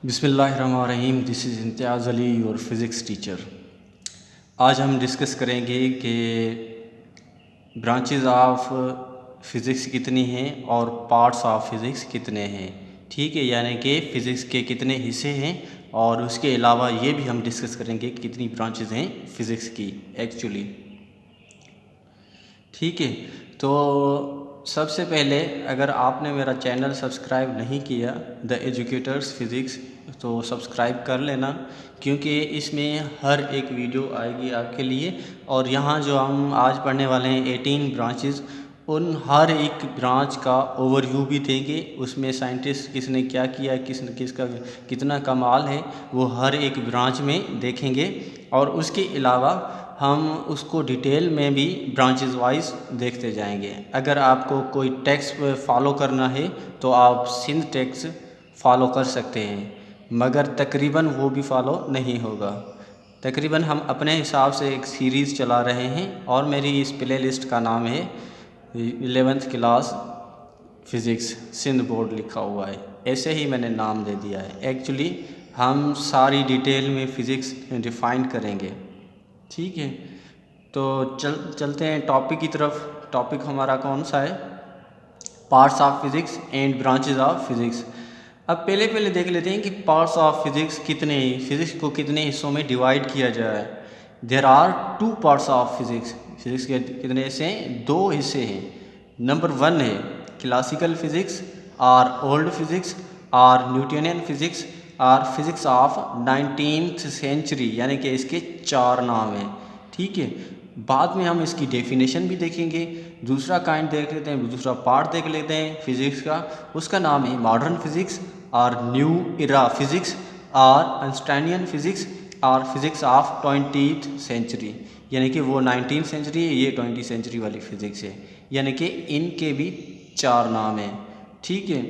बिस्मिल्लाहिर्रहमानिर्रहीम। This is Imtiaz Ali, your physics teacher. आज हम डिस्कस करेंगे कि ब्रांचेस ऑफ फ़िज़िक्स कितनी हैं और पार्ट्स ऑफ फ़िज़िक्स कितने हैं। ठीक है, यानी कि फ़िज़िक्स के कितने हिस्से हैं, और उसके अलावा ये भी हम डिस्कस करेंगे कि कितनी ब्रांचेस हैं फ़िज़िक्स की एक्चुअली। ठीक है, तो सबसे पहले अगर आपने मेरा चैनल सब्सक्राइब नहीं किया द एजुकेटर्स फ़िज़िक्स, तो सब्सक्राइब कर लेना, क्योंकि इसमें हर एक वीडियो आएगी आपके लिए। और यहाँ जो हम आज पढ़ने वाले हैं 18 ब्रांचेस, उन हर एक ब्रांच का ओवरव्यू भी देंगे। उसमें साइंटिस्ट किसने क्या किया, किसका कितना कमाल है, वो हर एक ब्रांच में देखेंगे। और उसके अलावा हम उसको डिटेल में भी ब्रांचेस वाइज देखते जाएंगे। अगर आपको कोई टेक्स्ट फॉलो करना है तो आप सिंध टेक्स्ट फॉलो कर सकते हैं, मगर तकरीबन वो भी फॉलो नहीं होगा। तकरीबन हम अपने हिसाब से एक सीरीज़ चला रहे हैं, और मेरी इस प्ले लिस्ट का नाम है 11th class physics Sindh board लिखा हुआ है। ऐसे ही मैंने नाम दे दिया है। एक्चुअली हम सारी डिटेल में फ़िज़िक्स डिफ़ाइन करेंगे। ठीक है, तो चलते हैं टॉपिक की तरफ। टॉपिक हमारा कौन सा है? Parts of physics and branches of physics. अब पहले देख लेते हैं कि पार्ट्स ऑफ फिज़िक्स कितने, फिज़िक्स को कितने हिस्सों में डिवाइड किया जाए। There are 2 parts of physics. Physics के कितने हिस्से हैं? 2 हिस्से हैं। नंबर 1 है क्लासिकल फिज़िक्स और ओल्ड फिज़िक्स और न्यूटनियन फिज़िक्स और फिज़िक्स ऑफ 19th सेंचुरी, यानी कि इसके 4 नाम हैं। ठीक है, बाद में हम इसकी डेफिनेशन भी देखेंगे। दूसरा काइंड देख लेते हैं, दूसरा पार्ट देख लेते हैं फिज़िक्स का। उसका नाम है मॉडर्न फिज़िक्स और न्यू इरा फिज़िक्स और आइंस्टाइनियन फिज़िक्स और फिज़िक्स ऑफ 20th सेंचुरी, यानी कि वो 19th सेंचुरी है, ये 20th सेंचुरी वाली फ़िज़िक्स है। यानी कि इनके भी 4 नाम हैं। ठीक है,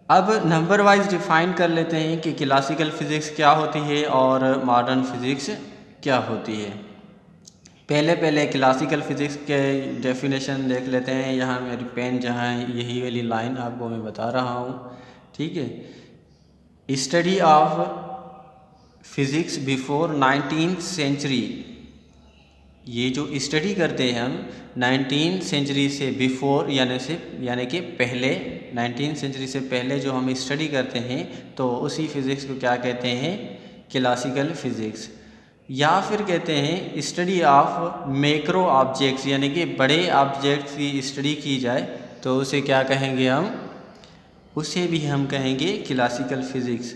अब नंबर वाइज डिफ़ाइन कर लेते हैं कि क्लासिकल फ़िज़िक्स क्या होती है और मॉडर्न फ़िज़िक्स क्या होती है। पहले क्लासिकल फ़िज़िक्स के डेफिनेशन देख लेते हैं। यहाँ मेरी पेन जहाँ है, यही वाली लाइन आपको मैं बता रहा हूँ। ठीक है, study of physics before 19th century. ये जो स्टडी करते हैं हम 19th सेंचुरी से बिफ़ोर, यानी कि पहले 19th सेंचुरी से पहले जो हम स्टडी करते हैं, तो उसी फिज़िक्स को क्या कहते हैं? Classical physics. या फिर कहते हैं स्टडी ऑफ मैक्रो ऑब्जेक्ट्स, यानी कि बड़े ऑब्जेक्ट्स की स्टडी की जाए तो उसे क्या कहेंगे हम? उसे भी हम कहेंगे क्लासिकल फ़िज़िक्स।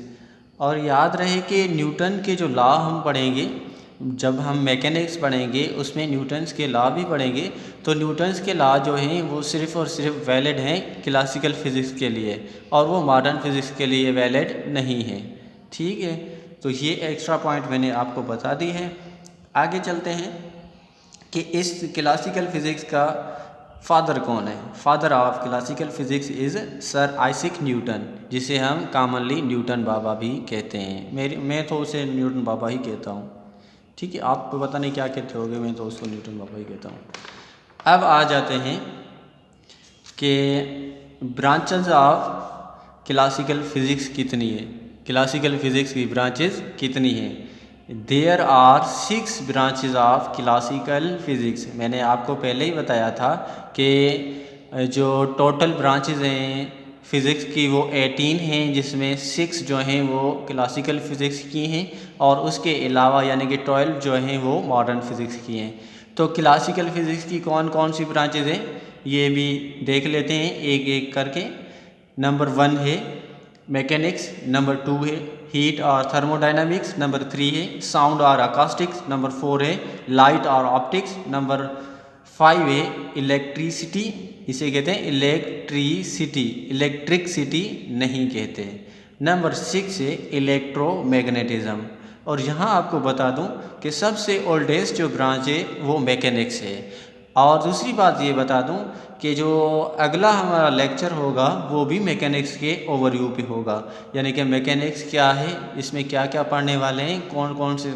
और याद रहे कि न्यूटन के जो लॉ हम पढ़ेंगे, जब हम मैकेनिक्स पढ़ेंगे उसमें न्यूटन्स के लॉ भी पढ़ेंगे, तो न्यूटन्स के लॉ जो हैं वो सिर्फ़ और सिर्फ वैलिड हैं क्लासिकल फ़िज़िक्स के लिए, और वो मॉडर्न फ़िज़िक्स के लिए वैलिड नहीं है। ठीक है, तो ये एक्स्ट्रा पॉइंट मैंने आपको बता दी है। आगे चलते हैं कि इस क्लासिकल फ़िज़िक्स का फादर कौन है। Father of classical physics is sir Isaac Newton, जिसे हम कॉमनली न्यूटन बाबा भी कहते हैं। मैं तो उसे न्यूटन बाबा ही कहता हूँ। ठीक है, आप पता नहीं क्या कहते होगे, मैं तो उसको न्यूटन बाबा ही कहता हूँ। अब आ जाते हैं कि ब्रांचेस ऑफ क्लासिकल फ़िज़िक्स कितनी है। क्लासिकल फ़िज़िक्स की ब्रांचेस कितनी हैं? There are 6 branches of classical physics. मैंने आपको पहले ही बताया था कि जो टोटल ब्रांचेस हैं फ़िज़िक्स की वो 18 हैं, जिसमें 6 जो हैं वो क्लासिकल फ़िज़िक्स की हैं, और उसके अलावा यानी कि 12 जो हैं वो मॉडर्न फ़िज़िक्स की हैं। तो क्लासिकल फ़िज़िक्स की कौन कौन सी ब्रांचेस हैं ये भी देख लेते हैं एक एक करके। नंबर 1 है मैकेनिक्स, नंबर 2 है हीट और थर्मोडाइनमिक्स, नंबर 3 है साउंड और अकास्टिक्स, नंबर 4 है लाइट और ऑप्टिक्स, नंबर 5 है इलेक्ट्रिसिटी, इसे कहते हैं इलेक्ट्रिसिटी, इलेक्ट्रिकसिटी नहीं कहते। नंबर 6 है इलेक्ट्रोमैग्नेटिज्म। और यहाँ आपको बता दूँ कि सबसे ओल्डेस्ट जो ब्रांच है वो मैकेनिक्स है। और दूसरी बात ये बता दूं कि जो अगला हमारा लेक्चर होगा वो भी मैकेनिक्स के ओवरव्यू पे होगा, यानी कि मैकेनिक्स क्या है, इसमें क्या क्या पढ़ने वाले हैं, कौन कौन से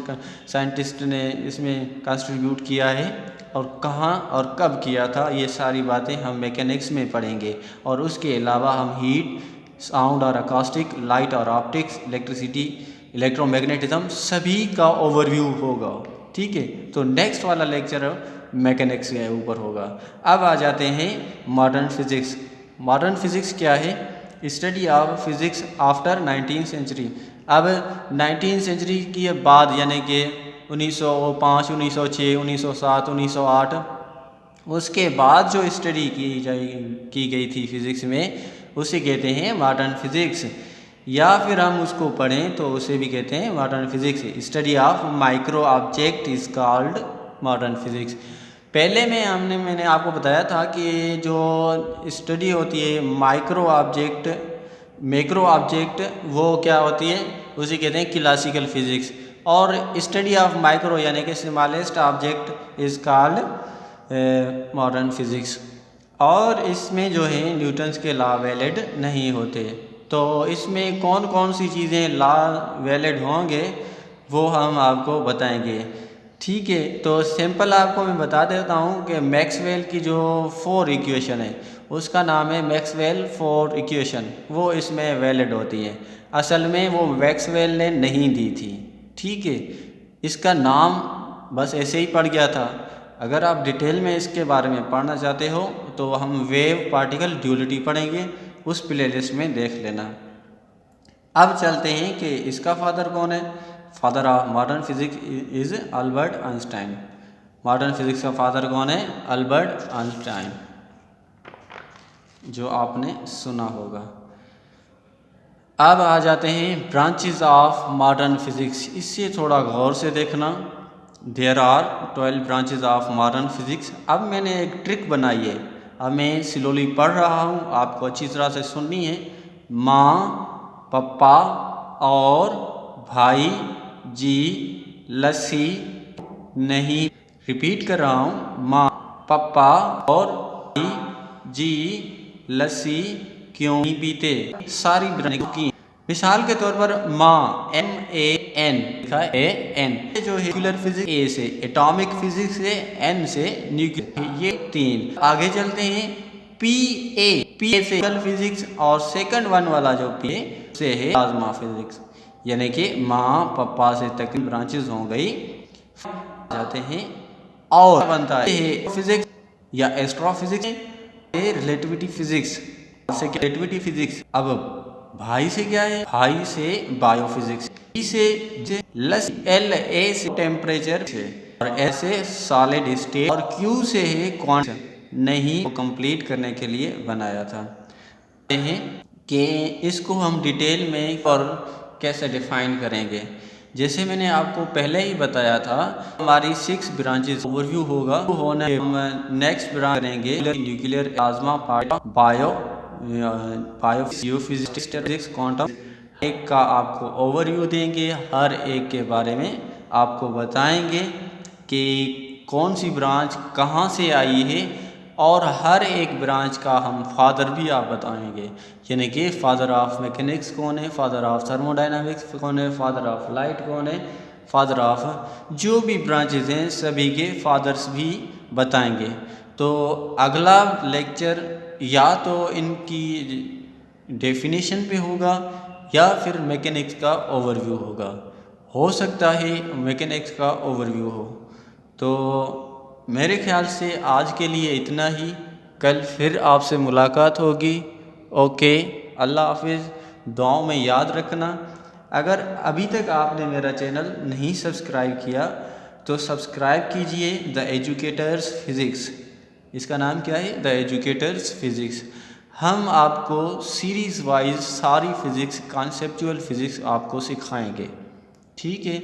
साइंटिस्ट ने इसमें कंट्रीब्यूट किया है और कहाँ और कब किया था, ये सारी बातें हम मैकेनिक्स में पढ़ेंगे। और उसके अलावा हम हीट, साउंड और अकॉस्टिक, लाइट और ऑप्टिक्स, इलेक्ट्रिसिटी, इलेक्ट्रोमैग्नेटिज्म, सभी का ओवरव्यू होगा। ठीक है, तो नेक्स्ट वाला लेक्चर मैकेनिक्स के ऊपर होगा। अब आ जाते हैं मॉडर्न फिज़िक्स। मॉडर्न फिज़िक्स क्या है? Study of physics after 19th century. अब 19th सेंचुरी के बाद यानी कि 1905, 1906, 1907, 1908, उसके बाद जो स्टडी की गई थी फिज़िक्स में, उसे कहते हैं मॉडर्न फिज़िक्स, या फिर हम उसको पढ़ें तो उसे भी कहते हैं modern physics. Study of micro object is called modern physics. पहले में मैंने आपको बताया था कि जो स्टडी होती है माइक्रो ऑब्जेक्ट, मैक्रो ऑब्जेक्ट, वो क्या होती है, उसे कहते हैं क्लासिकल फिज़िक्स। और स्टडी ऑफ माइक्रो यानी कि smallest object is called modern physics. और इसमें जो है न्यूटन्स के लॉ वैलिड नहीं होते। तो इसमें कौन कौन सी चीज़ें लॉ वैलिड होंगे वो हम आपको बताएंगे। ठीक है, तो सिंपल आपको मैं बता देता हूँ कि मैक्सवेल की जो 4 इक्वेशन है उसका नाम है मैक्सवेल 4 इक्वेशन, वो इसमें वैलिड होती है। असल में वो मैक्सवेल ने नहीं दी थी। ठीक है, इसका नाम बस ऐसे ही पड़ गया था। अगर आप डिटेल में इसके बारे में पढ़ना चाहते हो तो हम वेव पार्टिकल ड्यूलिटी पढ़ेंगे, उस प्लेलिस्ट में देख लेना। अब चलते हैं कि इसका फादर कौन है। Father of modern physics is Albert Einstein. Modern physics का फादर कौन है? अल्बर्ट आइंस्टाइन, जो आपने सुना होगा। अब आ जाते हैं ब्रांचेस ऑफ मॉडर्न फिज़िक्स। इससे थोड़ा गौर से देखना। There are 12 branches of modern physics. अब मैंने एक ट्रिक बनाई है, अब मैं स्लोली पढ़ रहा हूँ, आपको अच्छी तरह से सुननी है। माँ, पप्पा और भाई, जी, लस्सी नहीं। रिपीट कर रहा हूँ, माँ, पप्पा और भाई, जी, लस्सी क्यों नहीं पीते? सारी ब्रांचें की। मिसाल के तौर पर माँ, MAN लिखा है, AN, जो है न्यूक्लियर फिजिक्स, A से एटॉमिक फिजिक्स से, N से न्यूक्लियर, ये 3। आगे चलते हैं PA से फिजिक्स, और सेकंड वन वाला जो PA से है प्लाज्मा फिजिक्स। यानी कि माँ पप्पा से तकरीबन ब्रांचेस हो गई। जाते हैं और बनता है फिजिक्स या एस्ट्रोफिजिक्स, रिलेटिविटी फिजिक्स से रिलेटिविटी फिजिक्स। अब भाई से क्या है? भाई से बायोफिजिक्स, ई से LA से टेम्परेचर से, और S से सॉलिड स्टेट, और Q से है क्वांटम। नहीं, वो कंप्लीट करने के लिए बनाया था। हैं कि इसको हम डिटेल में और कैसे डिफाइन करेंगे। जैसे मैंने आपको पहले ही बताया था, हमारी 6 ब्रांचेस ओवरव्यू होगा। होने हम नेक्स्ट ब्रांच करेंगे nuclear, plasma, bio physics, quantum. एक का आपको ओवरव्यू देंगे, हर एक के बारे में आपको बताएंगे कि कौन सी ब्रांच कहाँ से आई है, और हर एक ब्रांच का हम फादर भी आप बताएंगे। यानी कि फादर ऑफ मैकेनिक्स कौन है, फादर ऑफ थर्मोडायनामिक्स कौन है, फादर ऑफ लाइट कौन है, फादर ऑफ जो भी ब्रांचेज हैं सभी के फादर्स भी बताएंगे। तो अगला लेक्चर या तो इनकी डेफिनेशन पे होगा या फिर मैकेनिक्स का ओवरव्यू होगा। हो सकता है मैकेनिक्स का ओवरव्यू हो। तो मेरे ख्याल से आज के लिए इतना ही। कल फिर आपसे मुलाकात होगी। ओके, अल्लाह हाफिज़। दुआओं में याद रखना। अगर अभी तक आपने मेरा चैनल नहीं सब्सक्राइब किया तो सब्सक्राइब कीजिए द एजुकेटर्स फिज़िक्स। इसका नाम क्या है? The educators physics. हम आपको सीरीज़ वाइज सारी फिज़िक्स, कॉन्सेप्चुअल फिज़िक्स आपको सिखाएंगे। ठीक है,